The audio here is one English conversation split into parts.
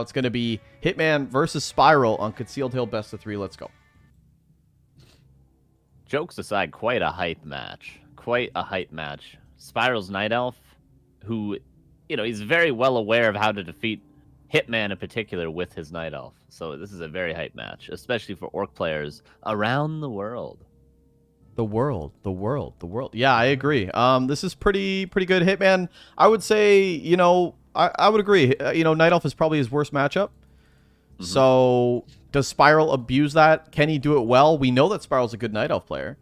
It's going to be Hitman versus Spiral on Concealed Hill Best of 3. Let's go. Jokes aside, quite a hype match. Quite a hype match. Spiral's Night Elf, who, he's very well aware of how to defeat Hitman in particular with his Night Elf. So this is a very hype match, especially for Orc players around the world. The world. Yeah, I agree. This is pretty good. Hitman, I would say, I would agree. Night Elf is probably his worst matchup. Mm-hmm. So does Spiral abuse that? Can he do it well? We know that Spiral's a good Night Elf player.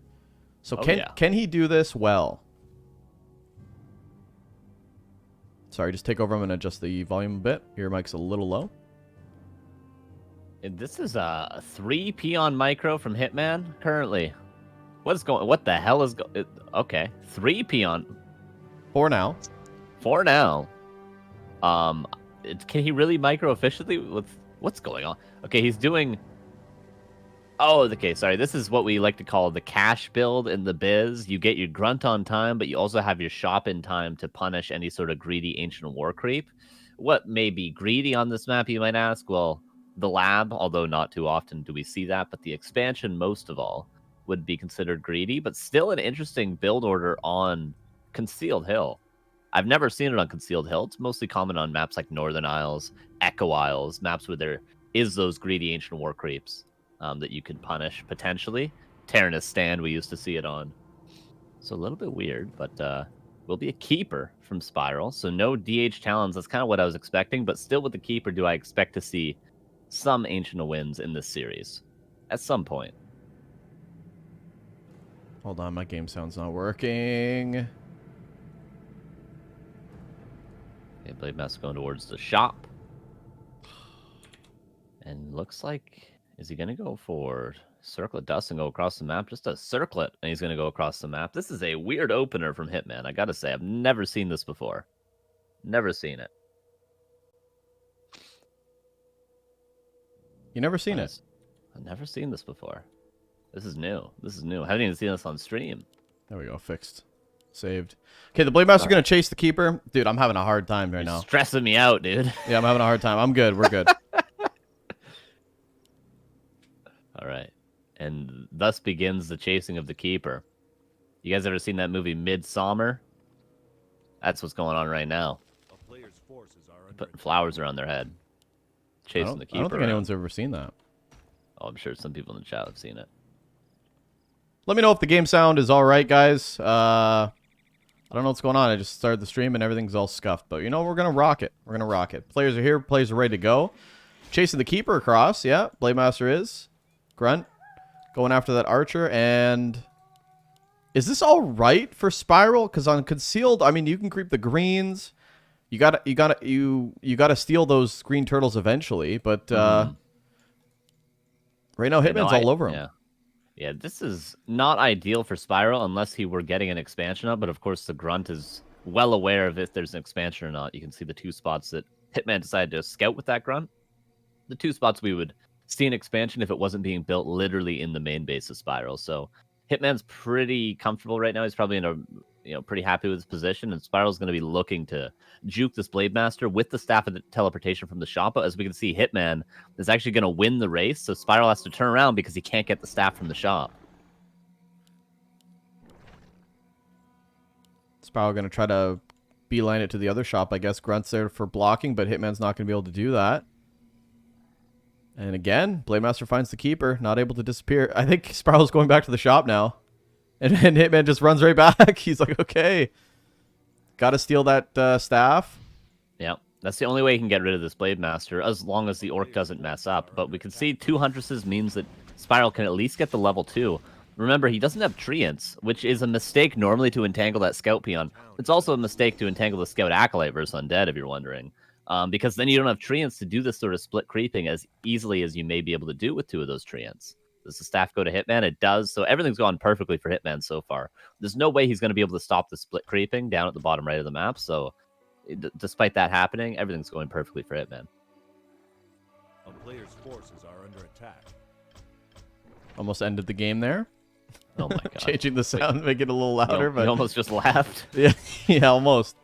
So can he do this well? Sorry, just take over. I'm going to adjust the volume a bit. Your mic's a little low. And this is a 3 peon micro from Hitman currently. What the hell is okay, 3 peon. 4 now. 4 now. Can he really micro efficiently with what's going on? Okay, he's doing. Oh, okay. Sorry, this is what we like to call the cash build in the biz. You get your grunt on time, but you also have your shop in time to punish any sort of greedy ancient war creep. What may be greedy on this map, you might ask? Well, the lab, although not too often do we see that, but the expansion most of all would be considered greedy, but still an interesting build order on Concealed Hill. I've never seen it on Concealed Hill. It's mostly common on maps like Northern Isles, Echo Isles, maps where there is those greedy ancient war creeps that you can punish potentially. Terranus Stand, we used to see it on. So a little bit weird, but will be a keeper from Spiral. So no DH Talons. That's kind of what I was expecting, but still with the keeper, do I expect to see some ancient wins in this series at some point? Hold on, my game sound's not working. Okay, Blade Master going towards the shop. And looks like, is he going to go for circlet dust and go across the map? Just a circlet, and he's going to go across the map. This is a weird opener from Hitman. I got to say, I've never seen this before. Never seen it. You never seen it? I've never seen this before. This is new. This is new. I haven't even seen this on stream. There we go. Fixed. Saved. Okay, the Blade Master going to chase the keeper. Dude, I'm having a hard time right now. Stressing me out, dude. Yeah, I'm having a hard time. I'm good. We're good. All right. And thus begins the chasing of the keeper. You guys ever seen that movie Midsummer? That's what's going on right now. Putting flowers around their head. Chasing the keeper. I don't think anyone's ever seen that. Oh, I'm sure some people in the chat have seen it. Let me know if the game sound is all right, guys. I don't know what's going on. I just started the stream and everything's all scuffed. But, we're going to rock it. We're going to rock it. Players are here. Players are ready to go. Chasing the keeper across. Yeah, Blade Master is. Grunt. Going after that archer. And is this all right for Spiral? Because on Concealed, I mean, you can creep the greens. You gotta steal those green turtles eventually. But right now, Hitman's all over him. Yeah. Yeah, this is not ideal for Spiral unless he were getting an expansion up, but of course the Grunt is well aware of if there's an expansion or not. You can see the 2 spots that Hitman decided to scout with that Grunt. The 2 spots we would see an expansion if it wasn't being built literally in the main base of Spiral. So Hitman's pretty comfortable right now. He's probably in a pretty happy with his position, and Spiral's going to be looking to juke this Blade Master with the Staff of the Teleportation from the shop. But as we can see, Hitman is actually going to win the race, so Spiral has to turn around because he can't get the staff from the shop. Spiral going to try to beeline it to the other shop. I guess Grunt's there for blocking, but Hitman's not going to be able to do that. And again, Blade Master finds the keeper, not able to disappear. I think Spiral's going back to the shop now. And Hitman just runs right back. He's like, okay. Got to steal that staff. Yeah, that's the only way he can get rid of this Blade Master, as long as the Orc doesn't mess up. But we can see 2 Huntresses means that Spiral can at least get the level 2. Remember, he doesn't have Treants, which is a mistake normally to entangle that Scout Peon. It's also a mistake to entangle the Scout Acolyte versus Undead, if you're wondering. Because then you don't have Treants to do this sort of split creeping as easily as you may be able to do with 2 of those Treants. Does the staff go to Hitman? It does. So everything's gone perfectly for Hitman so far. There's no way he's going to be able to stop the split creeping down at the bottom right of the map. So despite that happening, everything's going perfectly for Hitman. A player's forces are under attack. Almost ended the game there. Oh my god. Changing the sound, make it a little louder. But you almost just laughed. Yeah, almost.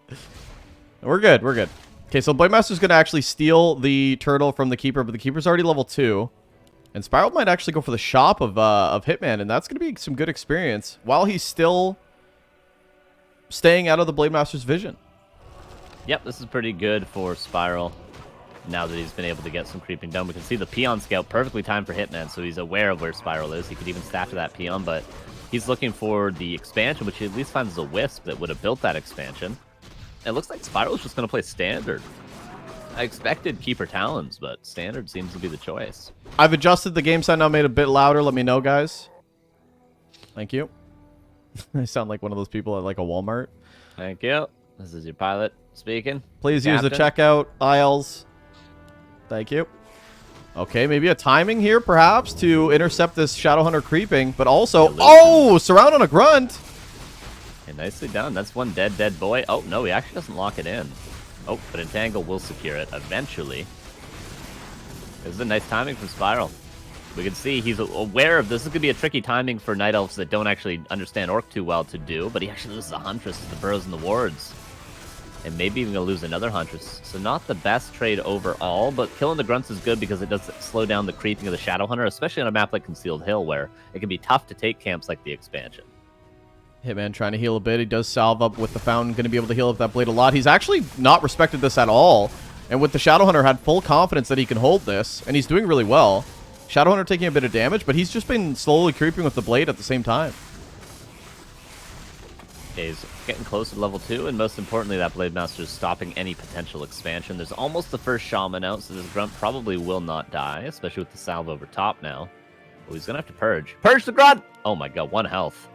We're good. We're good. Okay, so Blademaster's going to actually steal the turtle from the Keeper, but the Keeper's already level 2. And Spiral might actually go for the shop of Hitman, and that's going to be some good experience while he's still staying out of the Blademaster's vision. Yep, this is pretty good for Spiral. Now that he's been able to get some creeping done, we can see the Peon Scout perfectly timed for Hitman, so he's aware of where Spiral is. He could even staff to that Peon, but he's looking for the expansion, which he at least finds a Wisp that would have built that expansion. It looks like Spiral's just going to play Standard. I expected Keeper Talons, but Standard seems to be the choice. I've adjusted the game sound now, made it a bit louder. Let me know, guys. Thank you. I sound like one of those people at like a Walmart. Thank you. This is your pilot speaking. Please use the Captain. checkout aisles. Thank you. Okay, maybe a timing here, perhaps, to intercept this Shadowhunter creeping, but also... Oh! Surround on a grunt! Hey, nicely done. That's one dead boy. Oh, no, he actually doesn't lock it in. Oh, but Entangle will secure it eventually. This is a nice timing from Spiral. We can see he's aware of this. This is going to be a tricky timing for Night Elves that don't actually understand Orc too well to do, but he actually loses a Huntress to the Burrows and the Wards. And maybe even going to lose another Huntress. So not the best trade overall, but killing the Grunts is good because it does slow down the creeping of the Shadowhunter, especially on a map like Concealed Hill, where it can be tough to take camps like the expansion. Hitman trying to heal a bit. He does salve up with the Fountain. Going to be able to heal up that blade a lot. He's actually not respected this at all. And with the Shadowhunter, had full confidence that he can hold this. And he's doing really well. Shadowhunter taking a bit of damage, but he's just been slowly creeping with the blade at the same time. Okay, he's getting close to level 2, and most importantly, that Blade Master is stopping any potential expansion. There's almost the first Shaman out, so this Grunt probably will not die, especially with the salve over top now. Oh, he's going to have to purge. Purge the Grunt! Oh my god, 1 health.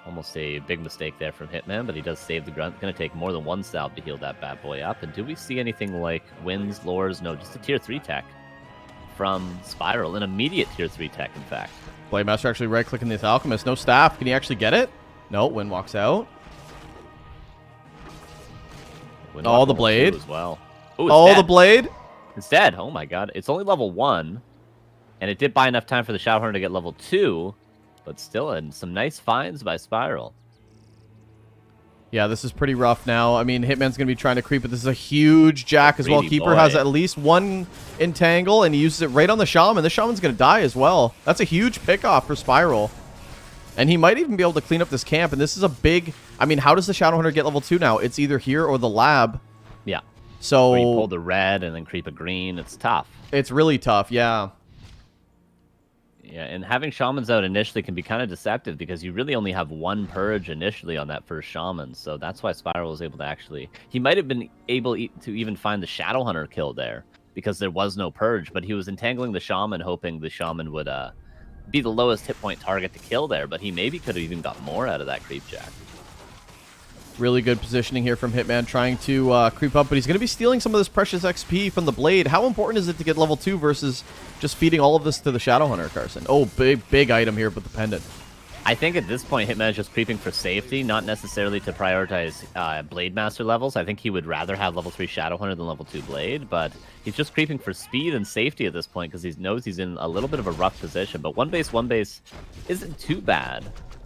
Almost a big mistake there from Hitman, but he does save the Grunt. Going to take more than 1 salve to heal that bad boy up. And do we see anything like Winds, Lures? No, just a tier 3 tech from Spiral. An immediate tier 3 tech, in fact. Blademaster actually right-clicking this Alchemist. No staff. Can he actually get it? No, Wind walks out. Oh, the blade. As well. Ooh, oh, the blade. It's dead. Oh my god. It's only level 1. And it did buy enough time for the Shadowhunter to get level 2. But still, and some nice finds by Spiral. Yeah, this is pretty rough now. I mean, Hitman's going to be trying to creep, but this is a huge Jack as well. Keeper has at least 1 Entangle, and he uses it right on the Shaman. This Shaman's going to die as well. That's a huge pickoff for Spiral. And he might even be able to clean up this camp, and this is a big... I mean, how does the Shadowhunter get level 2 now? It's either here or the lab. Yeah. So... Or you pull the red and then creep a green. It's tough. It's really tough, yeah. Yeah, and having Shamans out initially can be kind of deceptive because you really only have 1 purge initially on that first Shaman. So that's why Spiral was able to actually... He might have been able to even find the Shadowhunter kill there because there was no purge, but he was entangling the Shaman, hoping the Shaman would be the lowest hit point target to kill there, but he maybe could have even got more out of that creep jack. Really good positioning here from Hitman, trying to creep up, but he's going to be stealing some of this precious XP from the Blade. How important is it to get level 2 versus just feeding all of this to the Shadowhunter, Carson? Oh, big item here with the pendant. I think at this point, Hitman is just creeping for safety, not necessarily to prioritize Blade Master levels. I think he would rather have level 3 Shadowhunter than level 2 Blade, but he's just creeping for speed and safety at this point because he knows he's in a little bit of a rough position. But one base isn't too bad.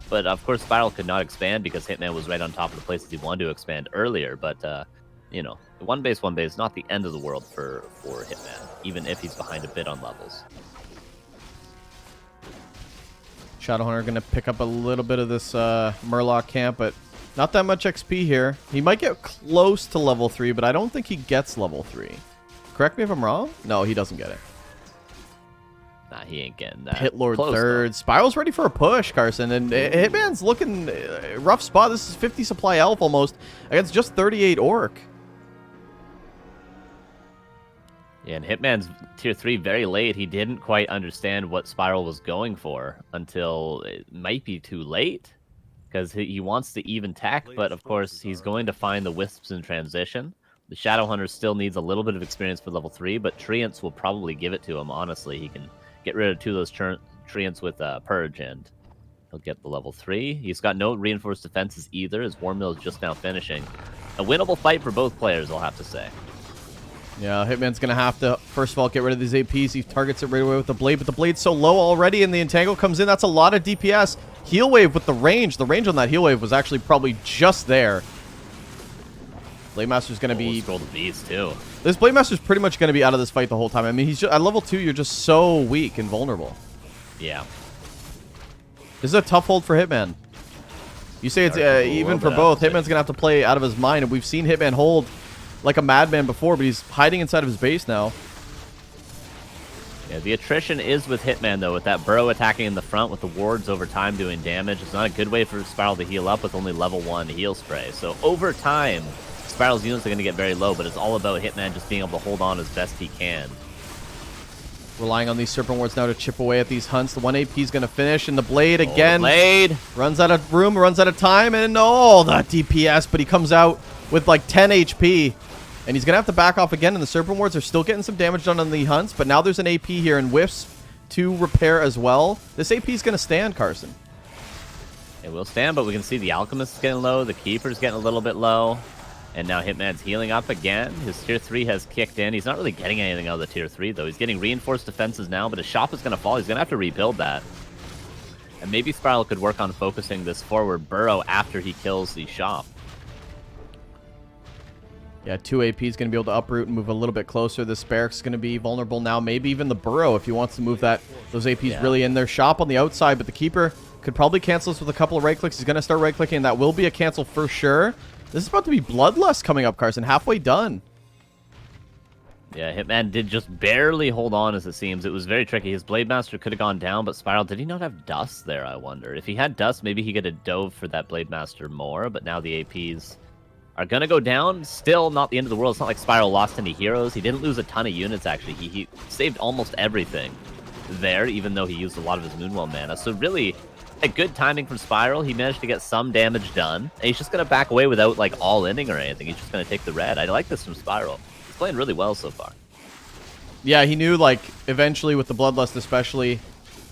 But of course, Spiral could not expand because Hitman was right on top of the places he wanted to expand earlier. But, you know, one base, not the end of the world for Hitman, even if he's behind a bit on levels. Shadowhunter going to pick up a little bit of this Murloc camp, but not that much XP here. He might get close to level 3, but I don't think he gets level 3. Correct me if I'm wrong? No, he doesn't get it. Nah, he ain't getting that. Pit Lord Close, 3rd. though. Spiral's ready for a push, Carson, and Hitman's looking rough spot. This is 50 supply elf almost against just 38 orc. Yeah, and Hitman's tier 3 very late. He didn't quite understand what Spiral was going for until it might be too late because he wants to even tech, but of course he's going to find the Wisps in transition. The Shadowhunter still needs a little bit of experience for level 3, but Treants will probably give it to him, honestly. He can get rid of 2 of those Treants with Purge, and he'll get the level 3. He's got no reinforced defenses either, as War Mill is just now finishing. A winnable fight for both players, I'll have to say. Yeah, Hitman's going to have to, first of all, get rid of these APs. He targets it right away with the Blade, but the Blade's so low already, and the Entangle comes in. That's a lot of DPS. Heal Wave with the range. The range on that Heal Wave was actually probably just there. Blade Master's going to We'll be... scroll to these too. This Blade Master's pretty much going to be out of this fight the whole time. I mean, he's just, at level 2, you're just so weak and vulnerable. Yeah. This is a tough hold for Hitman. You say it's even for both. Hitman's going to have to play out of his mind, and we've seen Hitman hold like a madman before, but he's hiding inside of his base now. Yeah, the attrition is with Hitman, though, with that Burrow attacking in the front with the wards over time doing damage. It's not a good way for Spiral to heal up with only level 1 heal spray. So over time, Spiral's units are going to get very low, but it's all about Hitman just being able to hold on as best he can. Relying on these Serpent Wards now to chip away at these hunts. The 1 AP is going to finish, and the Blade again. The Blade! Runs out of room, runs out of time, and oh, that DPS, but he comes out with like 10 HP. And he's going to have to back off again, and the Serpent Wards are still getting some damage done on the hunts, but now there's an AP here, and Wisps to repair as well. This AP is going to stand, Carson. It will stand, but we can see the Alchemist is getting low, the Keeper's getting a little bit low, and now Hitman's healing up again. His tier 3 has kicked in. He's not really getting anything out of the tier 3, though. He's getting reinforced defenses now, but his shop is going to fall. He's going to have to rebuild that. And maybe Spiral could work on focusing this forward Burrow after he kills the shop. Yeah, 2 AP is going to be able to uproot and move a little bit closer. This Barracks is going to be vulnerable now. Maybe even the Burrow if he wants to move that. Those APs really in their shop on the outside, but the Keeper could probably cancel this with a couple of right clicks. He's going to start right clicking, and that will be a cancel for sure. This is about to be Bloodlust coming up, Carson. Halfway done. Yeah, Hitman did just barely hold on, as it seems. It was very tricky. His Blade Master could have gone down, but Spiral, did he not have DuSt there, I wonder? If he had DuSt, maybe he could have dove for that Blade Master more, but now the APs are going to go down. Still not the end of the world. It's not like Spiral lost any heroes. He didn't lose a ton of units, actually. He saved almost everything there, even though he used a lot of his Moonwell mana. So really, a good timing from Spiral. He managed to get some damage done. And he's just going to back away without, like, all-inning or anything. He's just going to take the red. I like this from Spiral. He's playing really well so far. Yeah, he knew, like, eventually with the Bloodlust especially,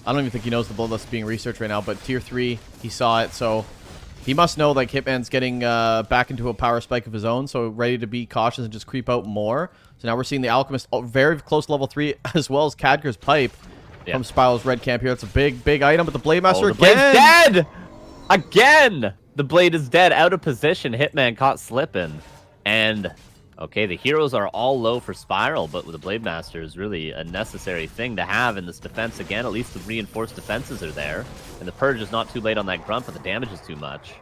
I don't even think he knows the Bloodlust is being researched right now, but tier 3, he saw it, so he must know, like, Hitman's getting back into a power spike of his own, so ready to be cautious and just creep out more. So now we're seeing the Alchemist very close to level 3, as well as Khadgar's Pipe from Spiral's red camp here. That's a big, big item, but the Blade Master the Blade's dead! Again! The Blade is dead, out of position. Hitman caught slipping. And, okay, the heroes are all low for Spiral, but with the Blade Master is really a necessary thing to have in this defense again. At least the reinforced defenses are there. And the Purge is not too late on that Grunt, but the damage is too much.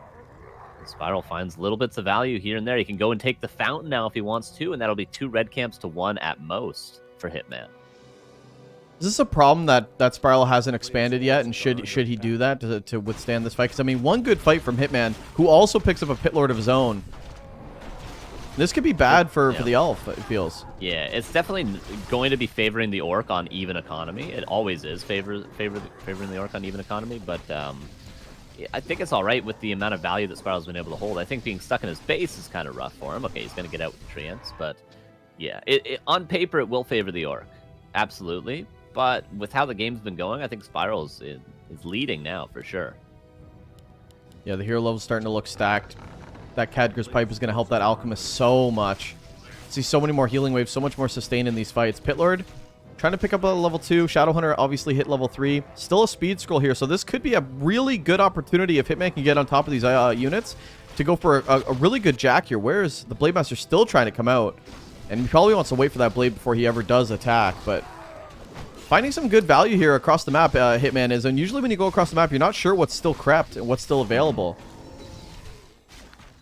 And Spiral finds little bits of value here and there. He can go and take the Fountain now if he wants to, and that'll be 2 red camps to 1 at most for Hitman. Is this a problem that Spiral hasn't expanded yet, and should he do that to withstand this fight? Because, I mean, one good fight from Hitman, who also picks up a Pit Lord of his own. This could be bad for the Elf, it feels. Yeah, it's definitely going to be favoring the Orc on even economy. It always is favoring the Orc on even economy, but I think it's all right with the amount of value that Spiral's been able to hold. I think being stuck in his base is kind of rough for him. Okay, he's going to get out with the Treants, but yeah, on paper it will favor the Orc. Absolutely. But with how the game's been going, I think Spiral is leading now, for sure. Yeah, the hero level's starting to look stacked. That Khadgar's Pipe is going to help that Alchemist so much. See so many more healing waves, so much more sustain in these fights. Pit Lord trying to pick up a level 2. Shadowhunter obviously hit level 3. Still a speed scroll here, so this could be a really good opportunity if Hitman can get on top of these units to go for a really good jack here. Where is the Blade Master still trying to come out? And he probably wants to wait for that blade before he ever does attack, but finding some good value here across the map, Hitman is. And usually when you go across the map, you're not sure what's still crept and what's still available.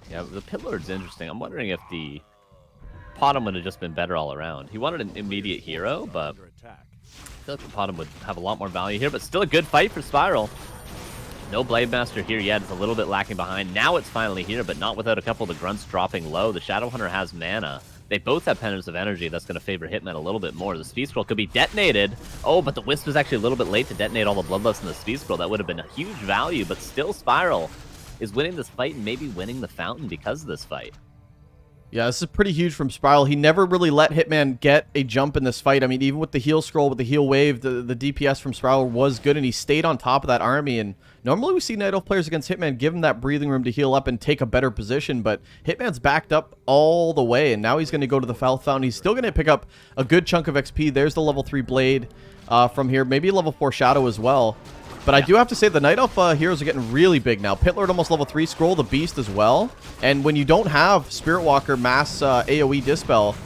Yeah, the Pit Lord's interesting. I'm wondering if the Potom would have just been better all around. He wanted an immediate hero, but I feel like the Potom would have a lot more value here, but still a good fight for Spiral. No Blade Master here yet. It's a little bit lacking behind. Now it's finally here, but not without a couple of the Grunts dropping low. The Shadowhunter has mana. They both have Pendants of Energy. That's going to favor Hitman a little bit more. The Speed Scroll could be detonated. Oh, but the Wisp is actually a little bit late to detonate all the Bloodlust in the Speed Scroll. That would have been a huge value, but still Spiral is winning this fight and maybe winning the Fountain because of this fight. Yeah, this is pretty huge from Spiral. He never really let Hitman get a jump in this fight. I mean, even with the heal scroll, with the heal wave, the DPS from Spiral was good, and he stayed on top of that army. And normally we see Night Elf players against Hitman give him that breathing room to heal up and take a better position, but Hitman's backed up all the way, and now he's going to go to the Fountain. He's still going to pick up a good chunk of XP. There's the level 3 Blade from here. Maybe a level 4 Shadow as well. But I do have to say the Night Elf heroes are getting really big now. Pit Lord almost level 3, Scroll the Beast as well. And when you don't have Spirit Walker mass AoE Dispel,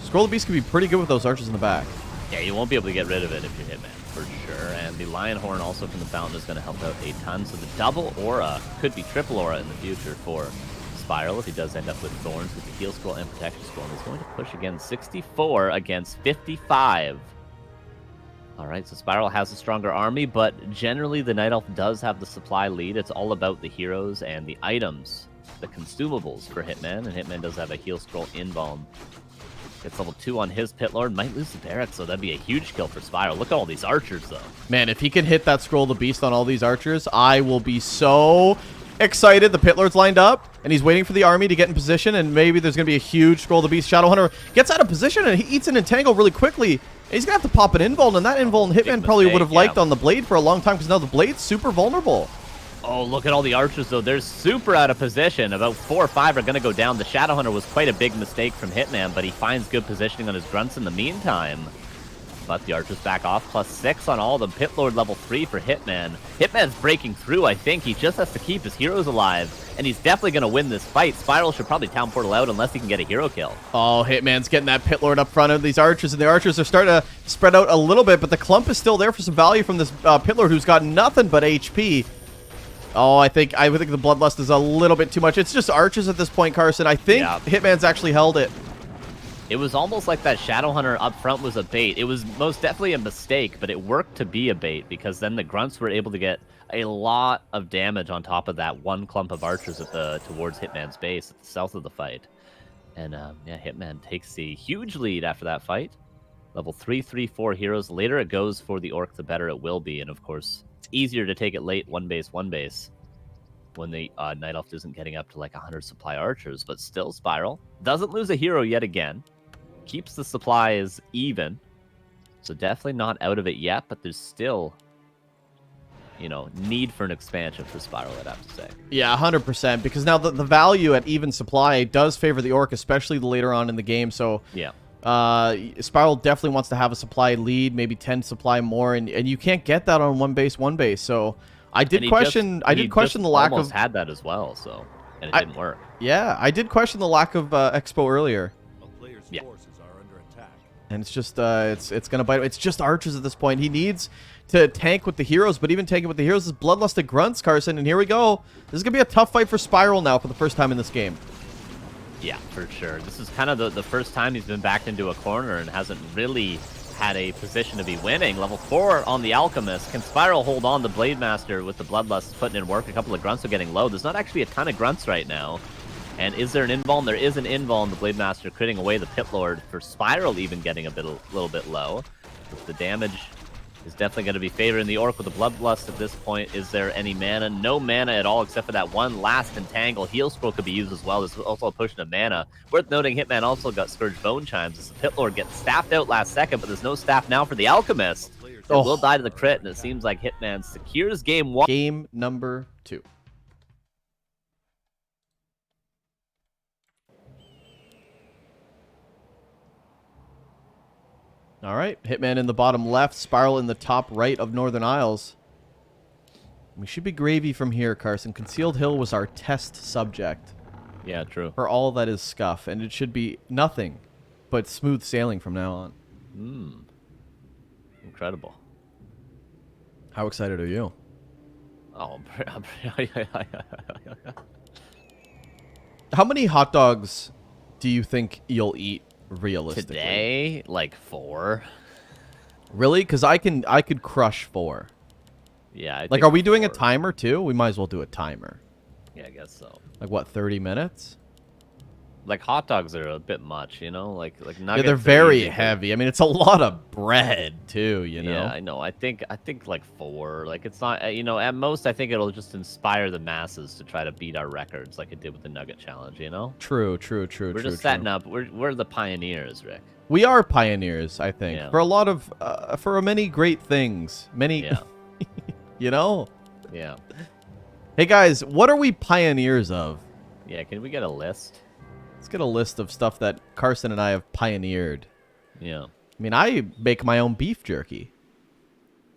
Scroll the Beast can be pretty good with those archers in the back. Yeah, you won't be able to get rid of it if you're Hitman, for sure. And the Lion Horn also from the Fountain is going to help out a ton. So the double aura could be triple aura in the future for Spiral if he does end up with Thorns with the heal scroll and protection scroll. And he's going to push again 64 against 55. All right, so Spiral has a stronger army, but generally the Night Elf does have the supply lead. It's all about the heroes and the items, the consumables for Hitman, and Hitman does have a heal scroll invuln. Gets level 2 on his Pit Lord, might lose the barracks, so that'd be a huge kill for Spiral. Look at all these archers, though. Man, if he can hit that Scroll the Beast on all these archers, I will be so excited. The Pit Lord's lined up, and he's waiting for the army to get in position, and maybe there's going to be a huge Scroll the Beast. Shadowhunter gets out of position, and he eats an entangle really quickly. He's going to have to pop an invuln, and that invuln Hitman probably would have liked on the Blade for a long time, because now the Blade's super vulnerable. Oh, look at all the archers, though. They're super out of position. About 4 or 5 are going to go down. The Shadowhunter was quite a big mistake from Hitman, but he finds good positioning on his grunts in the meantime. But the archers back off. +6 on all of them. Pit Lord level 3 for Hitman. Hitman's breaking through, I think. He just has to keep his heroes alive, and he's definitely going to win this fight. Spiral should probably town portal out unless he can get a hero kill. Oh, Hitman's getting that Pit Lord up front of these archers, and the archers are starting to spread out a little bit, but the clump is still there for some value from this Pit Lord who's got nothing but HP. Oh, I think the Bloodlust is a little bit too much. It's just archers at this point, Carson. I think Hitman's actually held it. It was almost like that Shadowhunter up front was a bait. It was most definitely a mistake, but it worked to be a bait because then the grunts were able to get a lot of damage on top of that one clump of archers at towards Hitman's base at the south of the fight. And yeah, Hitman takes the huge lead after that fight. Level 3, 3, 4 heroes. The later it goes for the Orc, the better it will be. And of course, it's easier to take it late, one base, when the Night Elf isn't getting up to like 100 supply archers. But still, Spiral doesn't lose a hero yet again. Keeps the supplies even. So definitely not out of it yet, but there's still, you know, need for an expansion for Spiral, I'd have to say. Yeah, 100%, because now the value at even supply does favor the Orc, especially later on in the game. So yeah, Spiral definitely wants to have a supply lead, maybe 10 supply more, and you can't get that on one base. So I did question the lack of. Almost had that as well, so and it didn't work. Yeah, I did question the lack of Expo earlier. Yeah. Forces are under attack. And it's just it's gonna bite him. It's just archers at this point. He needs to tank with the heroes, but even tanking with the heroes is bloodlusted grunts, Carson. And here we go. This is gonna be a tough fight for Spiral now for the first time in this game. Yeah, for sure. This is kind of the first time he's been backed into a corner and hasn't really had a position to be winning. Level 4 on the Alchemist. Can Spiral hold on? The Blade Master with the Bloodlust putting in work. A couple of grunts are getting low. There's not actually a ton of grunts right now. And is there an invuln? There is an invuln. The Blade Master critting away the Pit Lord for Spiral even getting a little bit low. But the damage is definitely going to be favoring the Orc with the Bloodlust at this point. Is there any mana? No mana at all except for that one last entangle. Heal Scroll could be used as well. There's also a push of mana. Worth noting, Hitman also got Scourge Bone Chimes as the Pit Lord gets staffed out last second, but there's no staff now for the Alchemist. It will die to the crit, and it seems like Hitman secures game 1. Game number 2. All right, Hitman in the bottom left, Spiral in the top right of Northern Isles. We should be gravy from here, Carson. Concealed Hill was our test subject. Yeah, true. For all that is scuff, and it should be nothing but smooth sailing from now on. Incredible. How excited are you? Oh, How many hot dogs do you think you'll eat realistically? Today, like 4. Really? Because I could crush 4. Yeah. Like, are we doing a timer too? We might as well do a timer. Yeah, I guess so. Like what, 30 minutes? Like hot dogs are a bit much, you know, like nuggets. Yeah, they're very heavy. I mean, it's a lot of bread too, you know. Yeah, I know. I think like 4. Like it's not, you know, at most I think it'll just inspire the masses to try to beat our records, like it did with the Nugget Challenge, you know. True. We're just setting up. We're the pioneers, Rick. We are pioneers, I think, Yeah. for a lot of for many great things. Many, Yeah. you know. Yeah. Hey guys, what are we pioneers of? Yeah. Can we get a list? Let's get a list of stuff that Carson and I have pioneered. Yeah. I mean, I make my own beef jerky.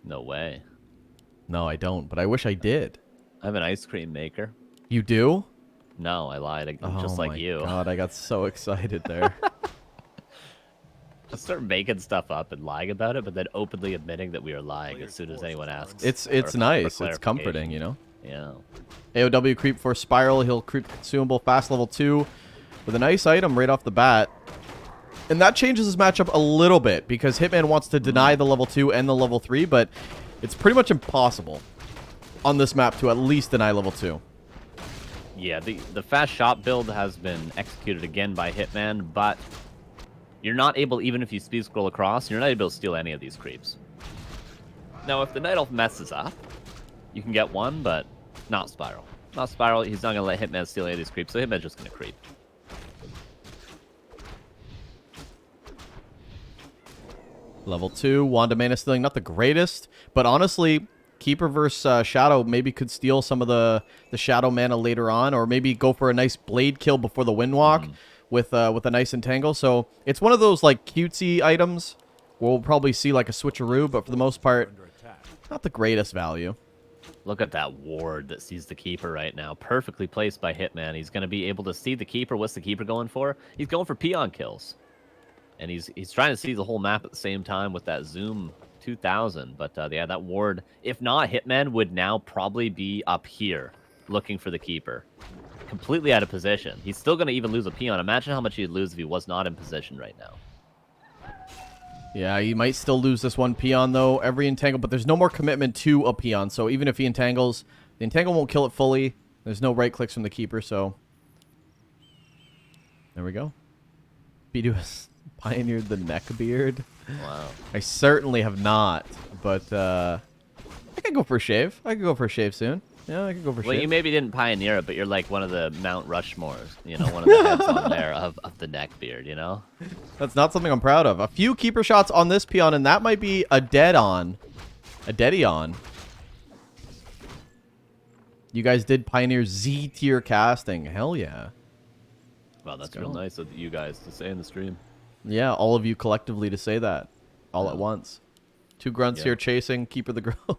No way. No, I don't, but I wish I did. I have an ice cream maker. You do? No, I lied. Just Oh like my you. God, I got so excited there. Just start making stuff up and lying about it, but then openly admitting that we are lying as soon as anyone asks. It's for nice. It's clarification. comforting, you know? Yeah. AOW creep for Spiral. He'll creep consumable fast level 2 with a nice item right off the bat. And that changes his matchup a little bit because Hitman wants to deny the level 2 and the level 3, but it's pretty much impossible on this map to at least deny level 2. Yeah, the fast shop build has been executed again by Hitman, but you're not able, even if you speed scroll across, you're not able to steal any of these creeps. Now, if the Night Elf messes up, you can get one, but not Spiral. Not Spiral, he's not going to let Hitman steal any of these creeps, so Hitman's just going to creep. Level 2, Wanda Mana stealing, not the greatest, but honestly, Keeper versus Shadow maybe could steal some of the Shadow mana later on, or maybe go for a nice blade kill before the Windwalk with a nice entangle. So it's one of those like cutesy items. We'll probably see like a switcheroo, but for the most part, not the greatest value. Look at that ward that sees the Keeper right now. Perfectly placed by Hitman. He's going to be able to see the Keeper. What's the Keeper going for? He's going for peon kills. And he's trying to see the whole map at the same time with that zoom 2000. But yeah, that ward, if not, Hitman would now probably be up here looking for the Keeper. Completely out of position. He's still going to even lose a peon. Imagine how much he'd lose if he was not in position right now. Yeah, he might still lose this one peon, though, every entangle, but there's no more commitment to a peon, so even if he entangles, the entangle won't kill it fully. There's no right clicks from the Keeper, so... There we go. Bidoux has pioneered the neckbeard. Wow. I certainly have not, but I could go for a shave. I could go for a shave soon. Yeah, I could go for a Well, shave. you maybe didn't pioneer it, but you're like one of the Mount Rushmores, you know, one of the heads on there of the neckbeard, you know? That's not something I'm proud of. A few Keeper shots on this peon, and that might be a dead-on. A deady-on. You guys did pioneer Z-tier casting. Hell yeah. Well, that's real nice of you guys to say in the stream. Yeah, all of you collectively to say that. All at once. Two grunts here chasing Keeper the Grove.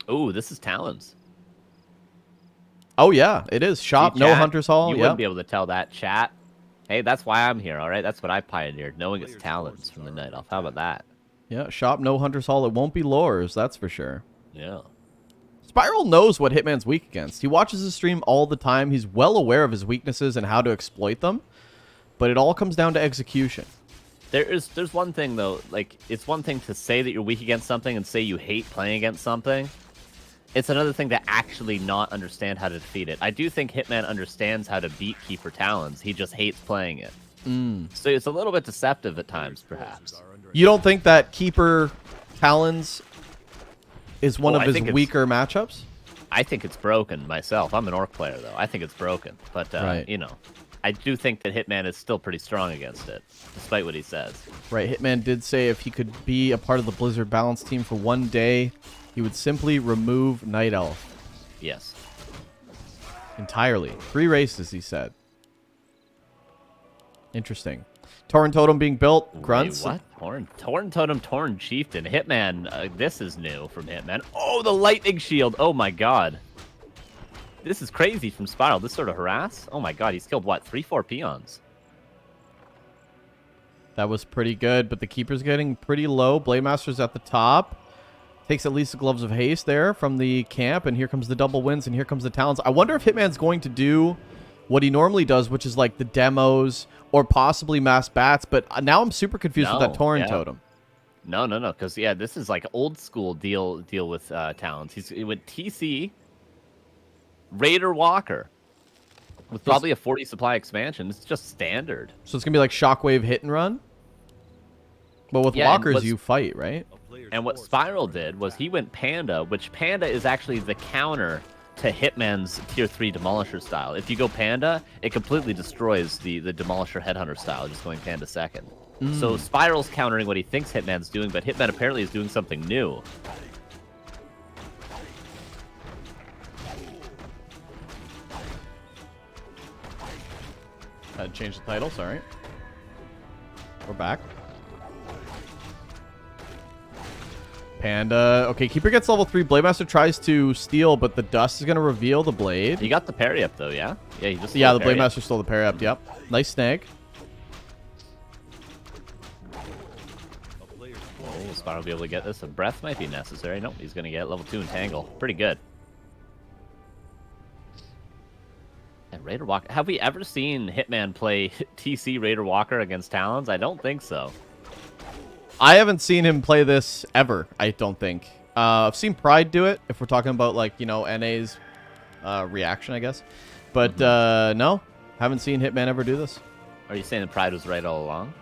Oh, this is Talons. Oh, yeah, it is. Shop, See, no chat, Hunter's Hall. You Yep. wouldn't be able to tell that, chat. Hey, that's why I'm here, all right? That's what I pioneered, knowing it's Talons from the Night Elf. How about that? Yeah, shop, no Hunter's Hall. It won't be Lores, that's for sure. Yeah. Spiral knows what Hitman's weak against. He watches his stream all the time. He's well aware of his weaknesses and how to exploit them. But it all comes down to execution. There's one thing, though. Like, it's one thing to say that you're weak against something and say you hate playing against something. It's another thing to actually not understand how to defeat it. I do think Hitman understands how to beat Keeper Talons. He just hates playing it. So it's a little bit deceptive at times, perhaps. You don't think that Keeper Talons is one of his weaker matchups? I think it's broken myself. I'm an Orc player, though. I think it's broken. But, Right. you know, I do think that Hitman is still pretty strong against it, despite what he says. Right, Hitman did say if he could be a part of the Blizzard balance team for one day, he would simply remove Night Elf. Yes. Entirely. 3 races, he said. Interesting. Torn Totem being built. Grunts. Wait, what? Torn Totem, Torn Chieftain. Hitman, this is new from Hitman. Oh, the Lightning Shield. Oh, my God. This is crazy from Spiral. This sort of harass. Oh, my God. He's killed, what, 3-4 peons? That was pretty good, but the Keeper's getting pretty low. Blademaster's at the top. Takes at least the Gloves of Haste there from the camp, and here comes the double wins, and here comes the Talons. I wonder if Hitman's going to do what he normally does, which is like the demos or possibly mass bats, but now I'm super confused with that Torn Totem. No, because, yeah, this is like old school deal with Talons. He went TC, Raider Walker, with probably a 40 supply expansion. It's just standard. So it's going to be like Shockwave hit and run? But with walkers, you fight, right? And what Spiral did was he went Panda, which Panda is actually the counter to Hitman's Tier 3 Demolisher style. If you go Panda, it completely destroys the Demolisher Headhunter style, just going Panda second. So Spiral's countering what he thinks Hitman's doing, but Hitman apparently is doing something new. Change the title, sorry. We're back. Panda. Okay, Keeper gets level 3. Blade Master tries to steal, but the DuSt is going to reveal the blade. He got the parry up, though, yeah? Yeah, he just Yeah, the parry Blade up. Master stole the parry up. Yep. Nice snag. Oh, Spiral will be able to get this. A breath might be necessary. Nope, he's going to get level 2 Entangle. Pretty good. And Raider Walker. Have we ever seen Hitman play TC Raider Walker against Talons? I don't think so. I haven't seen him play this ever, I don't think. I've seen Pride do it, if we're talking about, like, you know, NA's reaction, I guess. But, no, haven't seen Hitman ever do this. Are you saying that Pride was right all along?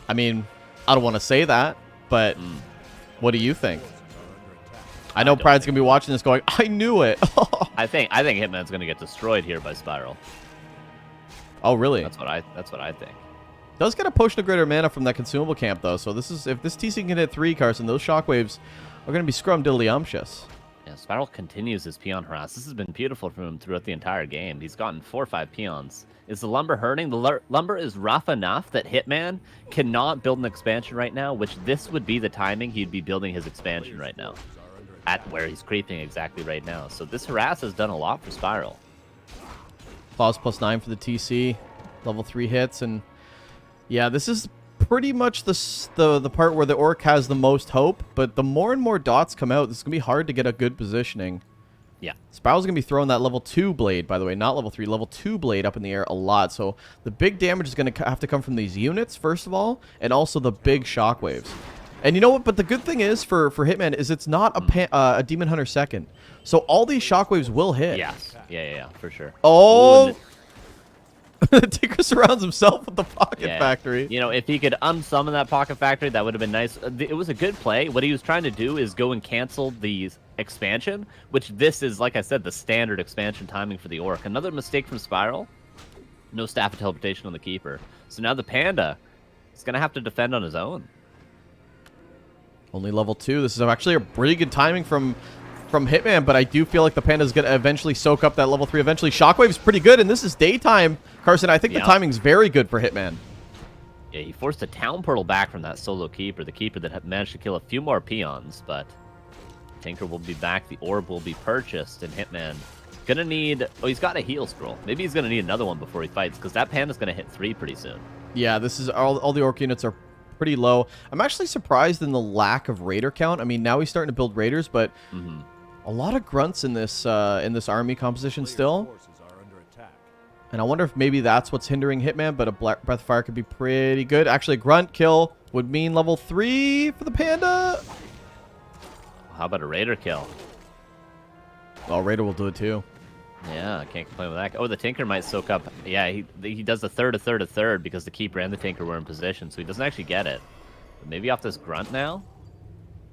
I mean, I don't want to say that, but what do you think? I know Pride's going to be watching this going, I knew it. I think Hitman's going to get destroyed here by Spiral. Oh, really? That's what I think. Does get a potion of greater mana from that consumable camp, though. So this is, if this TC can hit 3, Carson, those shockwaves are going to be scrum-diddly-umptious. Yeah, Spiral continues his peon harass. This has been beautiful for him throughout the entire game. He's gotten 4 or 5 peons. Is the lumber hurting? The lumber is rough enough that Hitman cannot build an expansion right now, which this would be the timing he'd be building his expansion right now. At where he's creeping exactly right now. So this harass has done a lot for Spiral. Claws +9 for the TC. Level 3 hits, and yeah, this is pretty much the part where the Orc has the most hope, but the more and more dots come out, this is going to be hard to get a good positioning. Yeah. Spiral's going to be throwing that level 2 blade, by the way, not level 3, level 2 blade up in the air a lot, so the big damage is going to have to come from these units, first of all, and also the big shockwaves. And you know what? But the good thing is for Hitman is it's not a Demon Hunter second, so all these shockwaves will hit. Yes. Yeah, for sure. Oh! Ooh, Tinker surrounds himself with the Pocket Factory. You know, if he could unsummon that Pocket Factory, that would have been nice. It was a good play. What he was trying to do is go and cancel the expansion, which this is, like I said, the standard expansion timing for the Orc. Another mistake from Spiral. No Staff of Teleportation on the Keeper. So now the Panda is going to have to defend on his own. Only level 2. This is actually a pretty good timing from Hitman, but I do feel like the Panda's going to eventually soak up that level 3 eventually. Shockwave's pretty good, and this is daytime. Carson, I think the timing's very good for Hitman. Yeah, he forced a Town Portal back from that solo Keeper, the Keeper that had managed to kill a few more peons, but Tinker will be back, the Orb will be purchased, and Hitman gonna need... Oh, he's got a heal scroll. Maybe he's gonna need another one before he fights, because that Panda's gonna hit 3 pretty soon. Yeah, this is... All the Orc units are pretty low. I'm actually surprised in the lack of Raider count. I mean, now he's starting to build Raiders, but... A lot of grunts in this army composition still. And I wonder if maybe that's what's hindering Hitman, but a Breath of Fire could be pretty good. Actually, a grunt kill would mean level 3 for the Panda. How about a Raider kill? Well, Raider will do it too. Yeah, I can't complain with that. Oh, the Tinker might soak up. Yeah, he does a third because the Keeper and the Tinker were in position, so he doesn't actually get it. But maybe off this grunt now?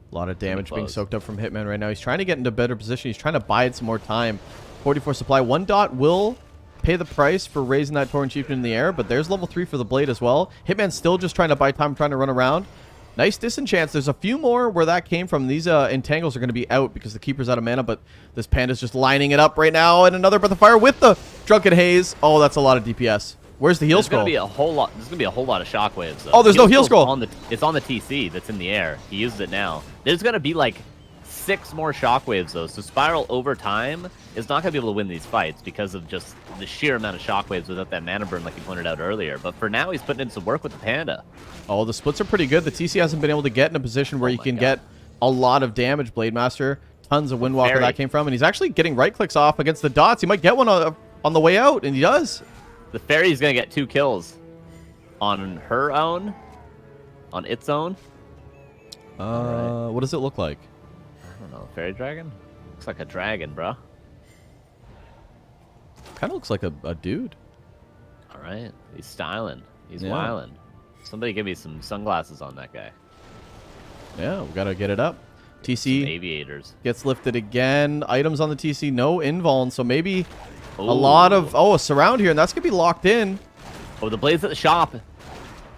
A lot of damage being soaked up from Hitman right now. He's trying to get into a better position. He's trying to buy it some more time. 44 supply. 1 dot will pay the price for raising that Tauren Chieftain in the air, but there's level 3 for the blade as well. Hitman's still just trying to buy time, trying to run around. Nice disenchants. There's a few more where that came from. These entangles are going to be out because the Keeper's out of mana, but this Panda's just lining it up right now, and another Breath of Fire with the Drunken Haze. Oh, that's a lot of DPS. Where's the heal scroll? There's gonna be a whole lot of shockwaves, though. Oh, there's no heal scroll. It's on the TC that's in the air. He uses it now. There's gonna be like 6 more shockwaves, though. So Spiral over time is not gonna be able to win these fights because of just the sheer amount of shockwaves without that mana burn, like you pointed out earlier. But for now, he's putting in some work with the Panda. Oh, the splits are pretty good. The TC hasn't been able to get in a position where you can get a lot of damage. Blade Master, tons of Windwalker that came from, and he's actually getting right clicks off against the dots. He might get one on the way out, and he does. The Fairy's gonna get 2 kills on her own, on its own. What does it look like? I don't know. Fairy dragon? Looks like a dragon, bro. Kind of looks like a dude. All right, he's styling. He's wilding. Somebody give me some sunglasses on that guy. Yeah, we gotta get it up. TC some aviators gets lifted again. Items on the TC, no invuln, so maybe a lot of a surround here, and that's gonna be locked in. Oh, the blade's at the shop.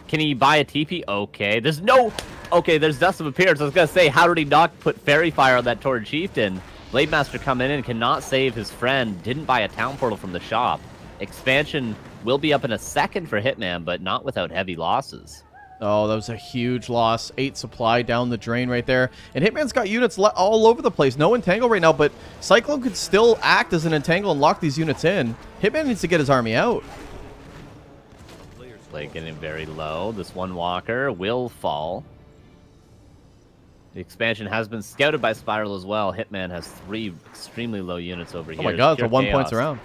Can he buy a TP? Okay, there's no. Okay, there's Dust of Appearance. I was gonna say, how did he not put Fairy Fire on that Tauren Chieftain? Blade Master coming in, cannot save his friend. Didn't buy a Town Portal from the shop. Expansion will be up in a second for Hitman, but not without heavy losses. Oh, that was a huge loss. 8 supply down the drain right there. And Hitman's got units all over the place. No entangle right now, but Cyclone could still act as an entangle and lock these units in. Hitman needs to get his army out. Blade getting very low. This one walker will fall. The expansion has been scouted by Spiral as well. Hitman has 3 extremely low units over here. Oh my god, it's a 1 points around.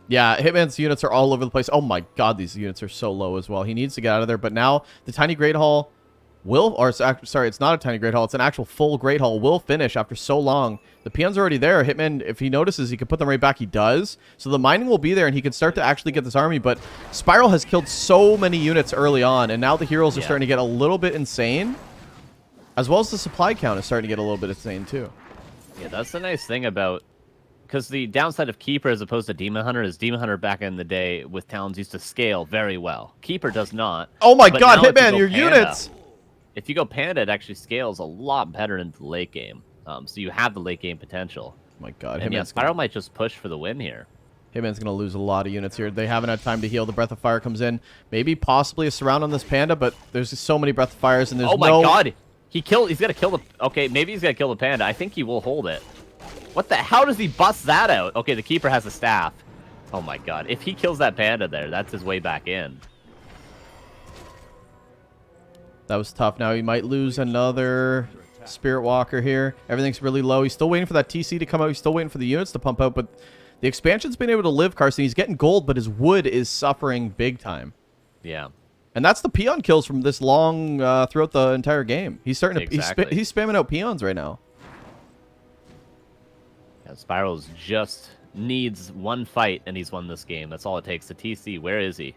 Yeah, Hitman's units are all over the place. Oh my god, these units are so low as well. He needs to get out of there. But now the tiny Great Hall will, or sorry, it's not a tiny Great Hall. It's an actual full Great Hall. Will finish after so long. The peons are already there. Hitman, if he notices, he can put them right back. He does. So the mining will be there, and he can start to actually get this army. But Spiral has killed so many units early on, and now the heroes are starting to get a little bit insane. As well as the supply count is starting to get a little bit insane, too. Yeah, that's the nice thing about... Because the downside of Keeper as opposed to Demon Hunter is Demon Hunter back in the day with Talons used to scale very well. Keeper does not. Oh my god, Hitman, your units! If you go Panda, it actually scales a lot better into the late game. So you have the late game potential. Oh my god, and yeah, Spiral might just push for the win here. Hitman's going to lose a lot of units here. They haven't had time to heal. The Breath of Fire comes in. Maybe possibly a surround on this Panda, but there's just so many Breath of Fires and there's Oh my god! He's got to kill the... Okay, maybe he's got to kill the Panda. I think he will hold it. What the... How does he bust that out? Okay, the Keeper has a staff. Oh my god. If he kills that Panda there, that's his way back in. That was tough. Now he might lose another Spirit Walker here. Everything's really low. He's still waiting for that TC to come out. He's still waiting for the units to pump out, but the expansion's been able to live, Carson. He's getting gold, but his wood is suffering big time. Yeah. And that's the peon kills from this long throughout the entire game. He's starting to... Exactly. He's spamming out peons right now. Yeah, Spiral's just needs one fight, and he's won this game. That's all it takes. The TC, where is he?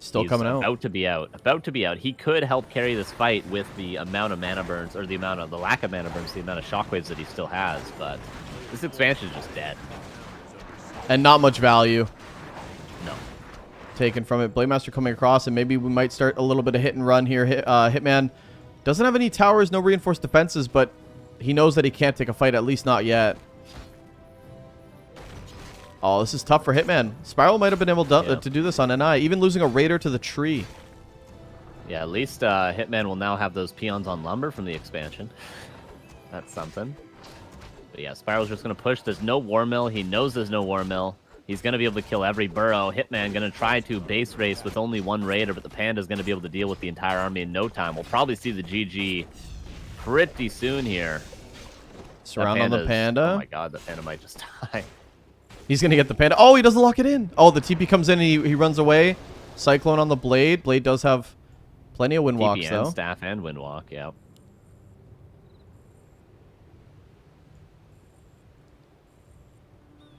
Still coming out. About to be out. About to be out. He could help carry this fight with the amount of mana burns, or the lack of mana burns, the amount of shockwaves that he still has, but this expansion is just dead. And not much value No. taken from it. Blademaster coming across, and maybe we might start a little bit of hit and run here. Hitman doesn't have any towers, no reinforced defenses, but he knows that he can't take a fight, at least not yet. Oh, this is tough for Hitman. Spiral might have been able to do this on NI, even losing a raider to the tree. Yeah, at least Hitman will now have those peons on lumber from the expansion. That's something. But yeah, Spiral's just going to push. There's no war mill. He knows there's no war mill. He's going to be able to kill every burrow. Hitman going to try to base race with only one raider, but the Panda's going to be able to deal with the entire army in no time. We'll probably see the GG pretty soon here. Surround on the Panda. Oh my god, the Panda might just die. He's going to get the Panda. Oh, he doesn't lock it in. Oh, the TP comes in and he runs away. Cyclone on the Blade. Blade does have plenty of Windwalks, TP though. and staff and Windwalk, yeah.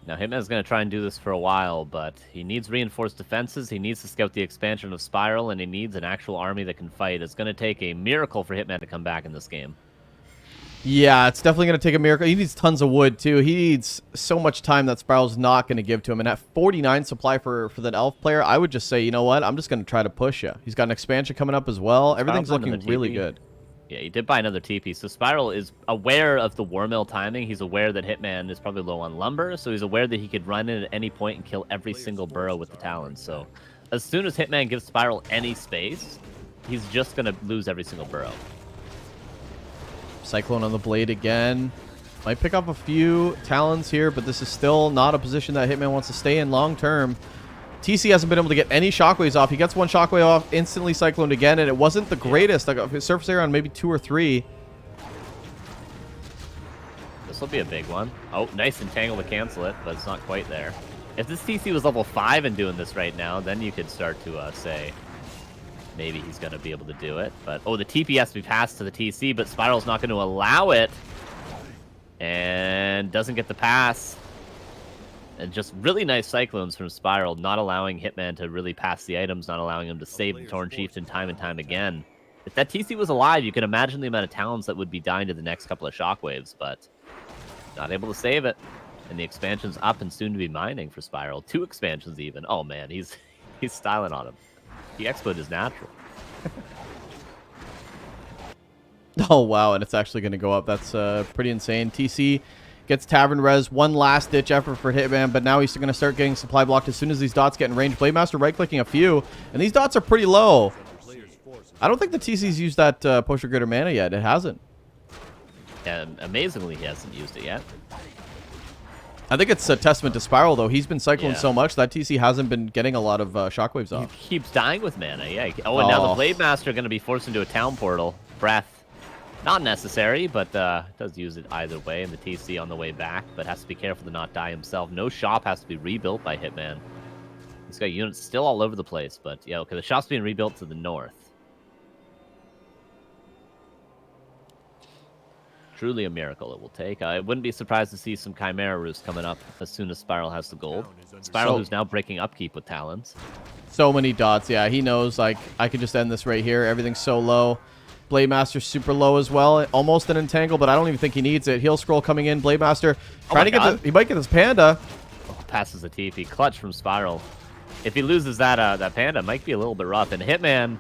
Now, Hitman's going to try and do this for a while, but he needs reinforced defenses, he needs to scout the expansion of Spiral, and he needs an actual army that can fight. It's going to take a miracle for Hitman to come back in this game. Yeah, it's definitely going to take a miracle. He needs tons of wood, too. He needs so much time that Spiral's not going to give to him. And at 49 supply for the elf player, I would just say, you know what? I'm just going to try to push you. He's got an expansion coming up as well. Everything's looking really good. Yeah, he did buy another TP. So Spiral is aware of the war mill timing. He's aware that Hitman is probably low on lumber. So he's aware that he could run in at any point and kill every single burrow with the Talons. So as soon as Hitman gives Spiral any space, he's just going to lose every single burrow. Cyclone on the Blade again. Might pick up a few Talons here, but this is still not a position that Hitman wants to stay in long term. TC hasn't been able to get any shockwaves off. He gets one shockwave off, instantly cycloned again, and it wasn't the greatest. Like a surface area on maybe 2 or 3. This will be a big one. Oh, nice entangle to cancel it, but it's not quite there. If this TC was level 5 and doing this right now, then you could start to say maybe he's going to be able to do it. But oh, the TP has to be passed to the TC, but Spiral's not going to allow it. And doesn't get the pass. And just really nice cyclones from Spiral, not allowing Hitman to really pass the items, not allowing him to save the Torn Chieftain time and time again. If that TC was alive, you can imagine the amount of Talons that would be dying to the next couple of shockwaves, but not able to save it. And the expansion's up and soon to be mining for Spiral. 2 expansions even. Oh man, he's styling on him. The exploit is natural. Oh wow, and it's actually going to go up. That's pretty insane. TC Gets Tavern Res. One last ditch effort for Hitman, but now he's going to start getting supply blocked as soon as these dots get in range. Blademaster right-clicking a few, and these dots are pretty low. I don't think the TC's used that Potion Greater Mana yet. It hasn't. Yeah, amazingly, he hasn't used it yet. I think it's a testament to Spiral, though. He's been cycling Yeah. so much that TC hasn't been getting a lot of shockwaves He off. keeps dying with mana, yeah. Oh, and now Oh. the Blademaster going to be forced into a town portal. Breath. Not necessary, but does use it either way, and the TC on the way back, but has to be careful to not die himself. No shop has to be rebuilt by Hitman. He's got units still all over the place, but yeah, okay, the shop's being rebuilt to the north. Truly a miracle it will take. I wouldn't be surprised to see some Chimera Roost coming up as soon as Spiral has the gold. Spiral, who's now breaking upkeep with Talons. So many dots. Yeah, he knows, like, I could just end this right here. Everything's so low. Blademaster's super low as well. Almost an entangle, but I don't even think he needs it. Heal Scroll coming in. Blademaster trying to get God. he might get this Panda. Oh, passes the TP. Clutch from Spiral. If he loses that Panda, it might be a little bit rough. And Hitman,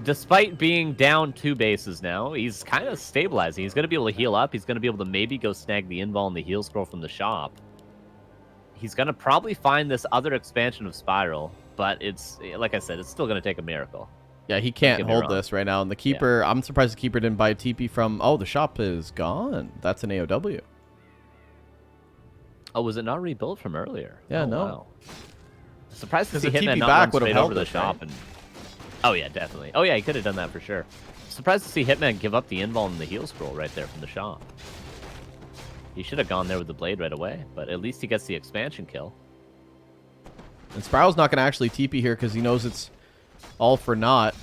despite being down 2 bases now, he's kind of stabilizing. He's going to be able to heal up. He's going to be able to maybe go snag the invul and the heal scroll from the shop. He's going to probably find this other expansion of Spiral, but it's, like I said, it's still going to take a miracle. Yeah, he can't Don't get me hold wrong. this right now. And the Keeper, I'm surprised the Keeper didn't buy a TP from... Oh, the shop is gone. That's an AOW. Oh, was it not rebuilt from earlier? Yeah, Oh, no. Wow. Surprised to 'Cause see the Hitman TP not back run would've straight held over the it, shop. right? And oh, yeah, definitely. Oh, yeah, he could have done that for sure. Surprised to see Hitman give up the invul and the heal scroll right there from the shop. He should have gone there with the blade right away, but at least he gets the expansion kill. And Spiral's not going to actually TP here because he knows it's all for naught.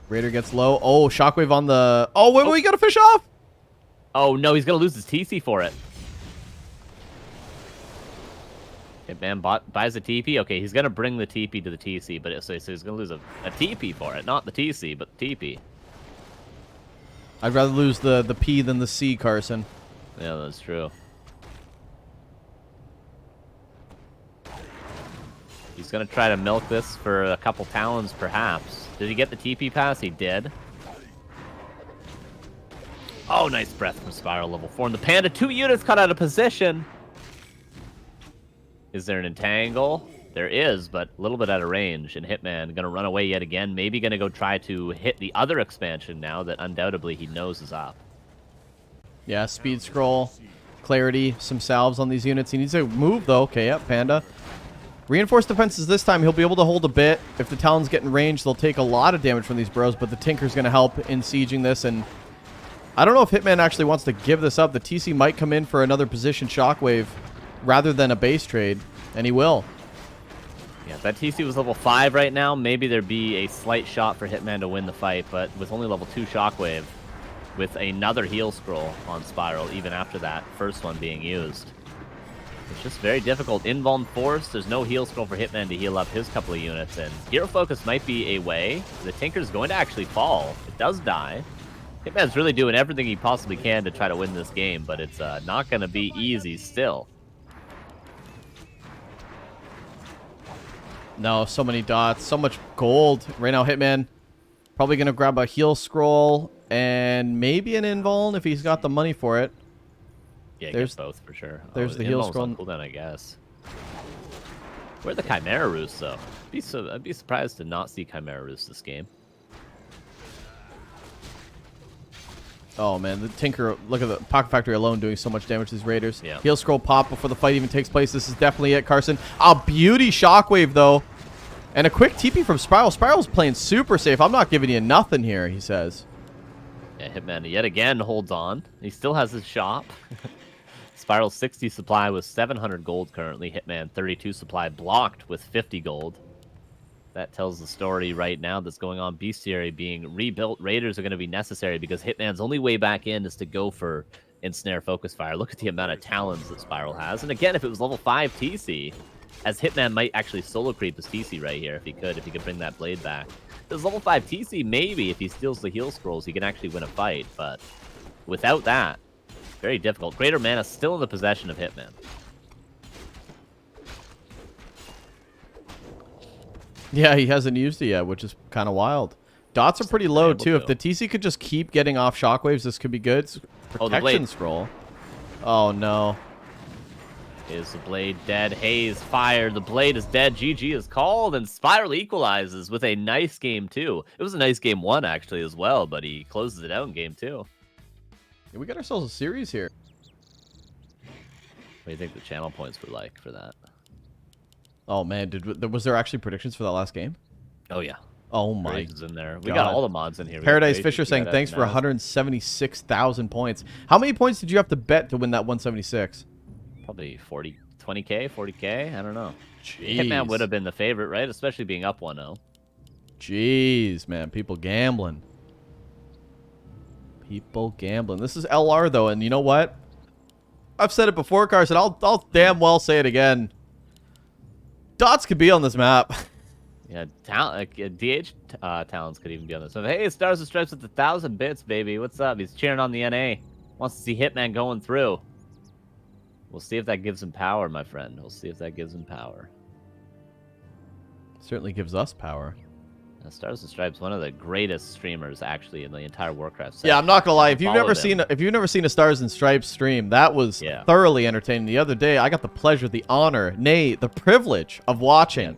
Raider gets low. Oh, Shockwave on the... Oh, wait, we got to fish off! Oh, no, he's going to lose his TC for it. Hitman buys a TP. Okay, he's going to bring the TP to the TC, but so he's going to lose a TP for it. Not the TC, but the TP. I'd rather lose the P than the C, Carson. Yeah, that's true. He's going to try to milk this for a couple Talons, perhaps. Did he get the TP pass? He did. Oh, nice breath from Spiral level 4. And the Panda, 2 units cut out of position. Is there an entangle? There is, but a little bit out of range. And Hitman going to run away yet again. Maybe going to go try to hit the other expansion now that undoubtedly he knows is up. Yeah, speed scroll, clarity, some salves on these units. He needs to move, though. Okay, yep, Panda. Reinforced defenses this time. He'll be able to hold a bit. If the Talons get in range, they'll take a lot of damage from these bros, but the Tinker's going to help in sieging this. And I don't know if Hitman actually wants to give this up. The TC might come in for another position Shockwave rather than a base trade, and he will. Yeah, if that TC was level 5 right now, maybe there'd be a slight shot for Hitman to win the fight, but with only level 2 Shockwave, with another heal scroll on Spiral, even after that first one being used. It's just very difficult. Invuln force, there's no heal scroll for Hitman to heal up his couple of units, and Hero Focus might be a way. The Tinker's going to actually fall. It does die. Hitman's really doing everything he possibly can to try to win this game, but it's not going to be easy still. No, so many dots, so much gold. Right now, Hitman probably going to grab a heal scroll and maybe an invuln if he's got the money for it. Yeah, There's- get both for sure. there's the heal Invuln's scroll. on cooldown, I guess. Where are the Chimera Roosts, though? I'd be surprised to not see Chimera Roosts this game. Oh, man, the Tinker, look at the Pocket Factory alone doing so much damage to these Raiders. Yeah. Heal scroll pop before the fight even takes place. This is definitely it, Carson. A beauty Shockwave, though. And a quick TP from Spiral. Spiral's playing super safe. I'm not giving you nothing here, he says. Yeah, Hitman yet again holds on. He still has his shop. Spiral 60 supply with 700 gold currently. Hitman 32 supply blocked with 50 gold. That tells the story right now that's going on. Bestiary being rebuilt. Raiders are going to be necessary because Hitman's only way back in is to go for Ensnare Focus Fire. Look at the amount of Talons that Spiral has. And again, if it was level 5 TC, as Hitman might actually solo creep his TC right here if he could bring that blade back. This level 5 TC, maybe if he steals the heal scrolls, he can actually win a fight. But without that, very difficult. Greater Mana still in the possession of Hitman. Yeah, he hasn't used it yet, which is kind of wild. Dots are pretty low, able too. to. If the TC could just keep getting off Shockwaves, this could be good. Oh, the Protection blade. scroll. Oh, no. Is the blade dead? Hayes fired. The blade is dead. GG is called, and Spiral equalizes with a nice game 2. It was a nice game 1 actually as well, but he closes it out in game 2. Yeah, we got ourselves a series here. What do you think the channel points were like for that? Oh man, was there actually predictions for that last game? Oh yeah. Oh my Raids in there. We God. got all the mods in here. We got Paradise Raids, Fisher we saying got thanks for FNAs. 176,000 points. How many points did you have to bet to win that 176? Probably 40, 20k, 40k. I don't know. Jeez. Hitman would have been the favorite, right? Especially being up 1-0. Jeez, man, people gambling. People gambling. This is LR though, and you know what? I've said it before, Carson. I'll damn well say it again. Dots could be on this map. Yeah, DH talents could even be on this. So, hey, Stars and Stripes with 1,000 bits, baby. What's up? He's cheering on the NA. Wants to see Hitman going through. We'll see if that gives him power, my friend. We'll see if that gives him power. Certainly gives us power. Stars and Stripes, one of the greatest streamers actually in the entire Warcraft set. Yeah, I'm not gonna lie. If you've never Followed seen a Stars and Stripes stream, that was thoroughly entertaining. The other day, I got the pleasure, the honor, nay, the privilege of watching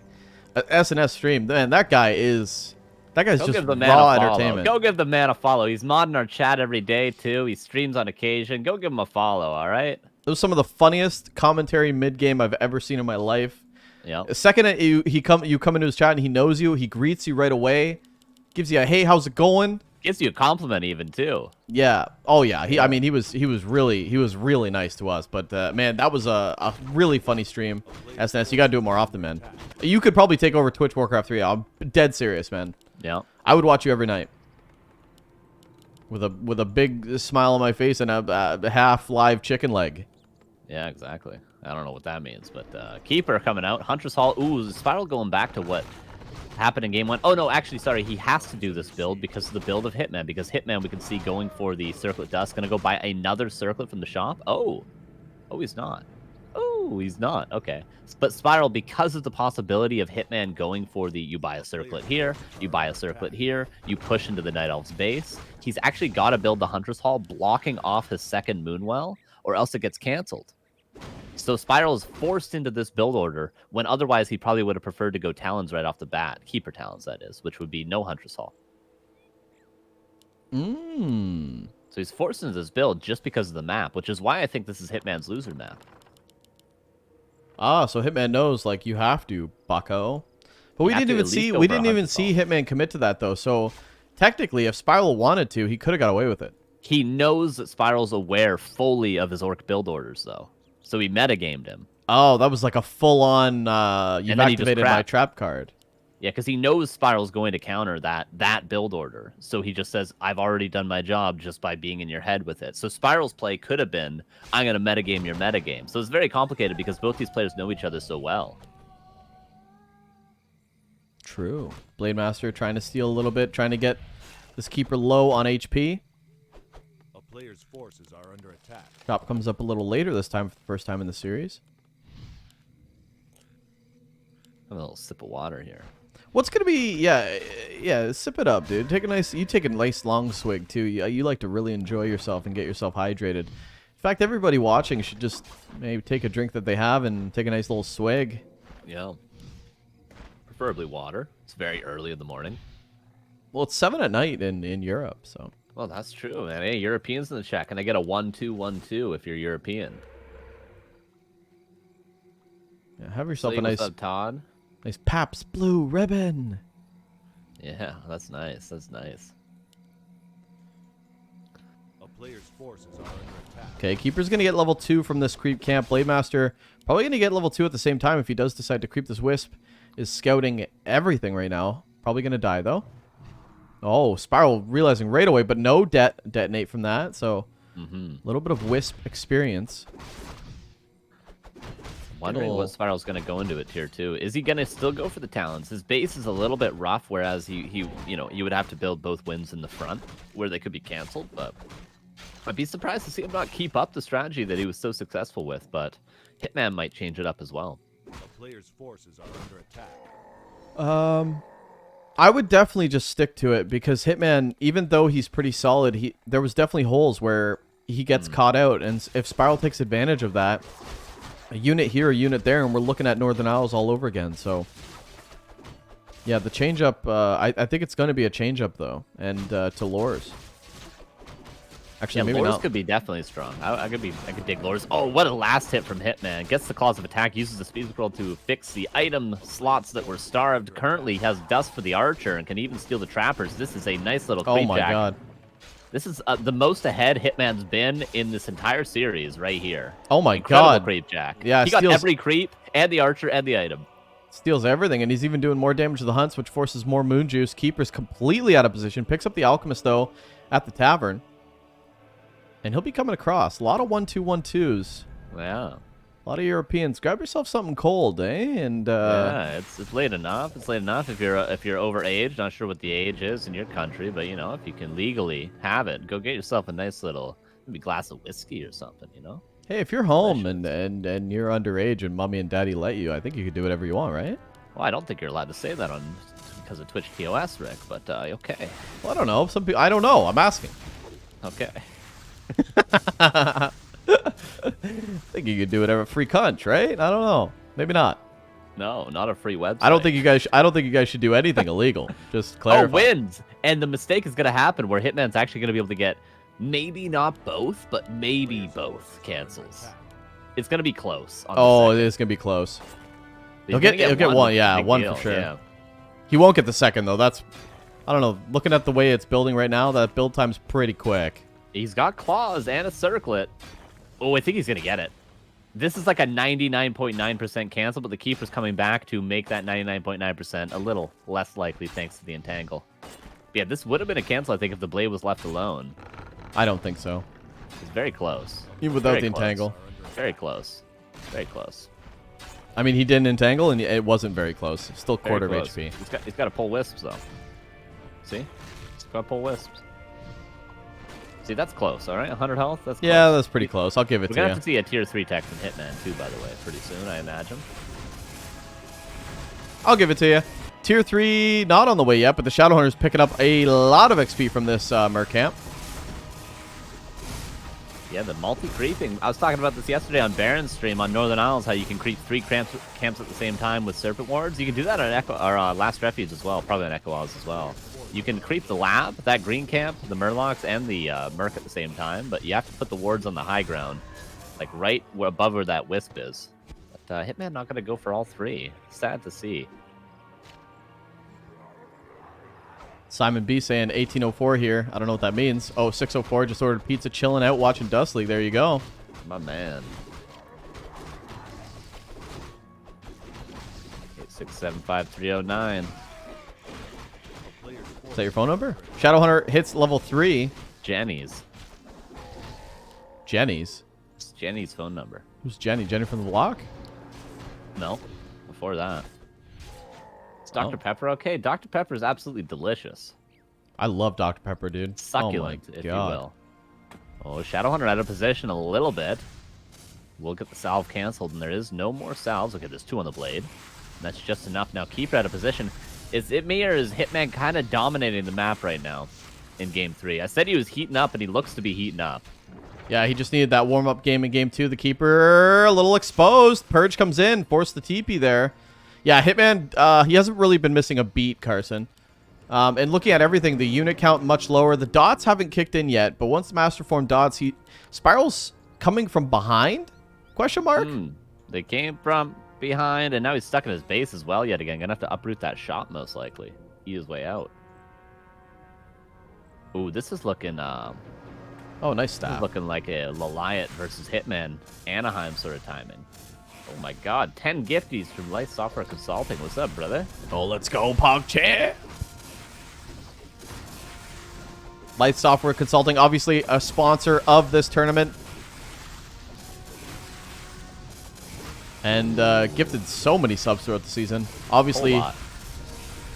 an SNS stream. Man, that guy's Go just give the man raw a follow. entertainment. Go give the man a follow. He's modding our chat every day too. He streams on occasion. Go give him a follow. All right. That was some of the funniest commentary mid-game I've ever seen in my life. Yeah. The second you come into his chat and he knows you, he greets you right away, gives you a hey, how's it going? Gives you a compliment even too. Yeah. Oh yeah. I mean, he was really nice to us. But man, that was a really funny stream. SNS, you gotta do it more often, man. You could probably take over Twitch Warcraft 3. I'm dead serious, man. Yeah. I would watch you every night. With a big smile on my face and a half live chicken leg. Yeah, exactly. I don't know what that means, but Keeper coming out. Huntress Hall. Ooh, Spiral going back to what happened in game 1. Oh, no, actually, sorry. He has to do this build because of the build of Hitman. Because Hitman, we can see going for the Circlet Dust. Going to go buy another Circlet from the shop. Oh. Oh, he's not. Oh, he's not. Okay. But Spiral, because of the possibility of Hitman going for the you buy a Circlet here, you buy a Circlet here, you push into the Night Elf's base, he's actually got to build the Huntress Hall, blocking off his second Moonwell, or else it gets canceled. So Spiral is forced into this build order when otherwise he probably would have preferred to go Talons right off the bat. Keeper Talons, that is, which would be no Huntress Hall. Mmm. So he's forced into this build just because of the map, which is why I think this is Hitman's loser map. Ah, so Hitman knows, like, you have to, bucko. But we You have didn't to even at least see go we for a didn't even Huntress see Hall. Hitman commit to that though. So technically, if Spiral wanted to, he could have got away with it. He knows that Spiral's aware fully of his Orc build orders, though. So he metagamed him. Oh, that was like a full-on, you've then he just activated my crapped. trap card. Yeah, because he knows Spiral's going to counter that build order. So he just says, I've already done my job just by being in your head with it. So Spiral's play could have been, I'm going to metagame your metagame. So it's very complicated because both these players know each other so well. True. Blade Master trying to steal a little bit, trying to get this Keeper low on HP. A player's forces are under attack. Chop comes up a little later this time for the first time in the series. A little sip of water here. What's gonna be? Yeah. Sip it up, dude. You take a nice long swig too. You like to really enjoy yourself and get yourself hydrated. In fact, everybody watching should just maybe take a drink that they have and take a nice little swig. Yeah. Preferably water. It's very early in the morning. Well, it's 7 at night in Europe, so. Well, that's true, man. Hey, Europeans in the chat. Can I get a 1-2-1-2 if you're European? Yeah, have yourself Slee, a nice, what's up, Todd? nice Pabst Blue Ribbon. Yeah, that's nice. That's nice. A player's forces are under attack. Okay, Keeper's gonna get level 2 from this creep camp. Blade Master probably gonna get level 2 at the same time if he does decide to creep. This Wisp is scouting everything right now. Probably gonna die though. Oh, Spiral realizing right away, but no detonate from that. So a little bit of Wisp experience. Wondering what Spiral's going to go into it tier 2. Is he going to still go for the Talons? His base is a little bit rough, whereas he you would have to build both wins in the front where they could be canceled, but I'd be surprised to see him not keep up the strategy that he was so successful with, but Hitman might change it up as well. A player's forces are under attack. I would definitely just stick to it because Hitman, even though he's pretty solid, there was definitely holes where he gets caught out, and if Spiral takes advantage of that, a unit here, a unit there, and we're looking at Northern Isles all over again. So, yeah, the change-up, I think it's going to be a change-up, though, and to Lores. Actually, Yeah, maybe Lores not. could be definitely strong. I could dig Lores. Oh, what a last hit from Hitman. Gets the claws of attack, uses the speed scroll to fix the item slots that were starved. Currently has DuSt for the archer and can even steal the trappers. This is a nice little creep Oh, my jack. God. This is the most ahead Hitman's been in this entire series right here. Oh, my Incredible God. creep jack. Yeah, he got steals- every creep and the archer and the item. Steals everything, and he's even doing more damage to the hunts, which forces more moon juice. Keeper's completely out of position. Picks up the alchemist, though, at the tavern. And he'll be coming across. A lot of 1-2-1-2s. Yeah. A lot of Europeans. Grab yourself something cold, eh? And Yeah, it's late enough. It's late enough if you're overage. Not sure what the age is in your country, but you know, if you can legally have it, go get yourself a nice little maybe glass of whiskey or something. You know. hey, if you're home and you're underage and mommy and daddy let you, I think you could do whatever you want, right? Well, I don't think you're allowed to say that on because of Twitch TOS, Rick. But okay, Well, I don't know. Some people. I don't know. I'm asking. okay. I think you could do whatever. Free cunt, right? I don't know. Maybe not. No, not a free website. I don't think you guys. I don't think you guys should do anything illegal. Just clarify. Oh, wins! And the mistake is going to happen where Hitman's actually going to be able to get maybe not both, but maybe both cancels. It's going to be close. On the Oh, second. it is gonna be close. He's He'll gonna get one. Yeah, big one deal, for sure. Yeah. He won't get the second though. That's. I don't know. Looking at the way it's building right now, that build time's pretty quick. He's got claws and a circlet. Oh, I think he's going to get it. This is like a 99.9% cancel, but the keeper's coming back to make that 99.9% a little less likely thanks to the entangle. Yeah, this would have been a cancel, I think, if the blade was left alone. I don't think so. It's very close. Even without Very the close. entangle. Very close. Very close. I mean, he didn't entangle, and it wasn't very close. Still Very quarter of close. HP. He's got to pull wisps, though. See? He's got to pull wisps. See, that's close, all right? 100 health? That's close. Yeah, that's pretty close. I'll give it We're to going you. to have to see a tier 3 tech from Hitman, too, by the way, pretty soon, I imagine. I'll give it to you. Tier 3, not on the way yet, but the Shadowhunter's picking up a lot of XP from this Mercamp. Yeah, the multi-creeping. I was talking about this yesterday on Baron's stream on Northern Isles, how you can creep 3 camps at the same time with Serpent Wards. You can do that on Echo, or Last Refuge as well, probably on Echo Isles as well. You can creep the lab, that green camp, the Murlocs, and the Merc at the same time, but you have to put the wards on the high ground, like right above where that Wisp is. But Hitman not going to go for all 3. Sad to see. Simon B saying 1804 here. I don't know what that means. Oh, 604 just ordered pizza, chilling out, watching Dust League. There you go. My man. 8675309. Is that your phone number? Shadowhunter hits level 3. Jenny's. Jenny's. It's Jenny's phone number. Who's Jenny? Jenny from the block? No, before that. It's Dr. Oh. Pepper okay? Dr. Pepper is absolutely delicious. I love Dr. Pepper, dude. Succulent, oh my if God. you will. Oh, Shadowhunter out of position a little bit. We'll get the salve canceled, and there is no more salves. Okay, there's 2 on the blade. And that's just enough. Now, Keeper out of position. Is it me, or is Hitman kind of dominating the map right now in Game 3? I said he was heating up, and he looks to be heating up. Yeah, he just needed that warm-up game in Game 2. The Keeper a little exposed. Purge comes in, forced the TP there. Yeah, Hitman, he hasn't really been missing a beat, Carson. And looking at everything, the unit count much lower. The dots haven't kicked in yet, but once the Master Form dots, Spiral's coming from behind? Question mark? They came from behind, and now he's stuck in his base as well yet again. Gonna have to uproot that shot, most likely. Eat his way out. Ooh, this is looking, Oh, nice this staff. is looking like a Laliat versus Hitman Anaheim sort of timing. Oh my god, 10 gifties from Light Software Consulting. What's up, brother? Oh, let's go, PogChamp! Light Software Consulting, obviously a sponsor of this tournament. And gifted so many subs throughout the season. Obviously, Whole lot.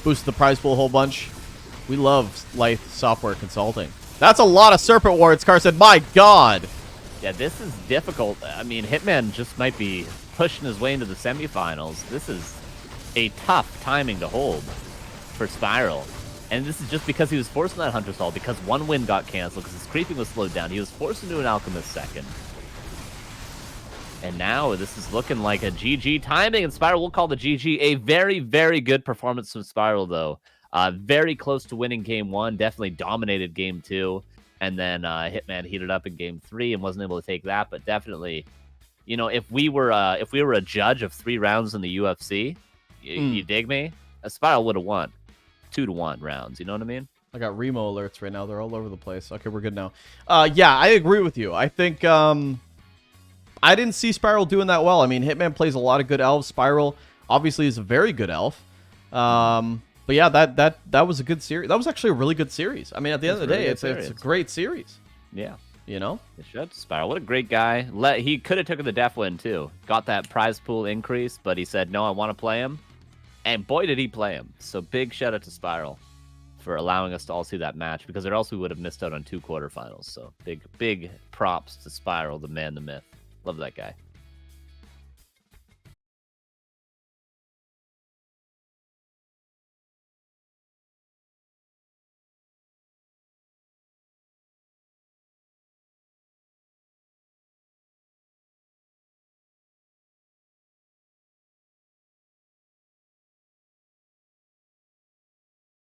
boosted the prize pool a whole bunch. We love Light Software Consulting. That's a lot of Serpent Wards, Carson. My God! Yeah, this is difficult. I mean, Hitman just might be pushing his way into the semifinals. This is a tough timing to hold for Spiral. And this is just because he was forced into that Hunter's Hall, because one win got canceled, because his creeping was slowed down. He was forced into an Alchemist second. And now this is looking like a GG timing, and Spiral will call the GG. A very, very good performance from Spiral, though. Very close to winning game 1, definitely dominated game 2, and then Hitman heated up in game 3 and wasn't able to take that, but definitely, you know, if we were a judge of 3 rounds in the UFC, you dig me? A Spiral would have won 2-1 rounds, you know what I mean? I got Remo alerts right now. They're all over the place. Okay, we're good now. Yeah, I agree with you. I think I didn't see Spiral doing that well. I mean, Hitman plays a lot of good elves. Spiral obviously is a very good elf. But yeah, that was a good series. That was actually a really good series. I mean, at the end of the day, it's a great series. Yeah. You know? Shout out to Spiral. What a great guy. He could have taken the def win, too. Got that prize pool increase, but he said, no, I want to play him. And boy, did he play him. So big shout out to Spiral for allowing us to all see that match, because or else we would have missed out on 2 quarterfinals. So big props to Spiral, the man, the myth. Love that guy.